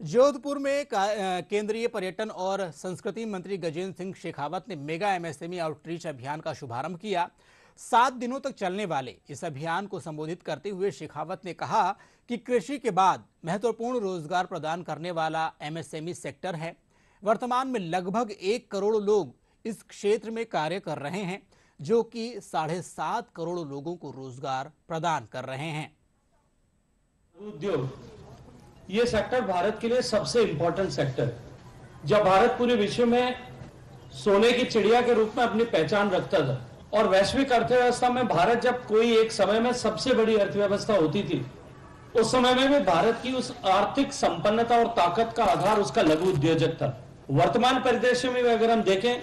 जोधपुर में केंद्रीय पर्यटन और संस्कृति मंत्री गजेंद्र सिंह शेखावत ने मेगा एमएसएमई आउटरीच अभियान का शुभारंभ किया। 7 दिनों तक चलने वाले इस अभियान को संबोधित करते हुए शेखावत ने कहा कि कृषि के बाद महत्वपूर्ण रोजगार प्रदान करने वाला एमएसएमई सेक्टर है। वर्तमान में लगभग 1 करोड़ लोग इस क्षेत्र में कार्य कर रहे हैं, जो कि 7.5 करोड़ लोगों को रोजगार प्रदान कर रहे हैं। उद्योग ये सेक्टर भारत के लिए सबसे इंपॉर्टेंट सेक्टर है। जब भारत पूरे विश्व में सोने की चिड़िया के रूप में अपनी पहचान रखता था और वैश्विक अर्थव्यवस्था में भारत जब कोई एक समय में सबसे बड़ी अर्थव्यवस्था होती थी, उस समय में भी भारत की उस आर्थिक संपन्नता और ताकत का आधार उसका लघु उद्योजक था। वर्तमान परिदृश्य में अगर हम देखें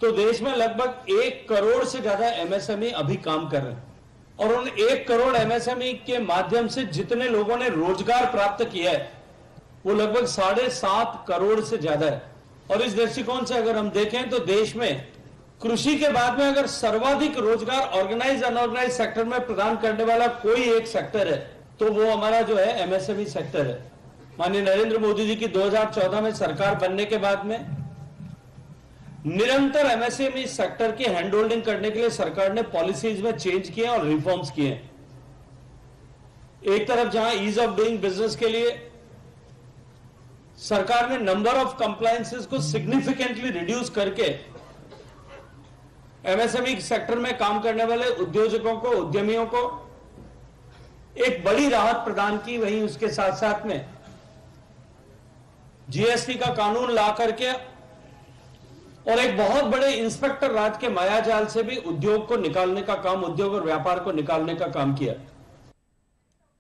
तो देश में लगभग 1 करोड़ से ज्यादा एमएसएमई अभी काम कर रहे हैं और उन 1 करोड़ एमएसएमई के माध्यम से जितने लोगों ने रोजगार प्राप्त किया है वो लगभग 7.5 करोड़ से ज्यादा है। और इस दृष्टिकोण से अगर हम देखें तो देश में कृषि के बाद में अगर सर्वाधिक रोजगार ऑर्गेनाइज अनऑर्गेनाइज सेक्टर में प्रदान करने वाला कोई एक सेक्टर है तो वो हमारा जो है एमएसएमई सेक्टर है। माननीय नरेंद्र मोदी जी की 2014 में सरकार बनने के बाद में निरंतर एमएसएमई सेक्टर की हैंड होल्डिंग करने के लिए सरकार ने पॉलिसीज में चेंज किए और रिफॉर्म्स किए। एक तरफ जहां ईज ऑफ डूइंग बिजनेस के लिए सरकार ने नंबर ऑफ कंप्लायंसेस को सिग्निफिकेंटली रिड्यूस करके एमएसएमई सेक्टर में काम करने वाले उद्योजकों को, उद्यमियों को एक बड़ी राहत प्रदान की, वहीं उसके साथ साथ में जीएसटी का कानून ला करके और एक बहुत बड़े इंस्पेक्टर राज के मायाजाल से भी उद्योग को निकालने का काम, उद्योग और व्यापार को निकालने का काम किया।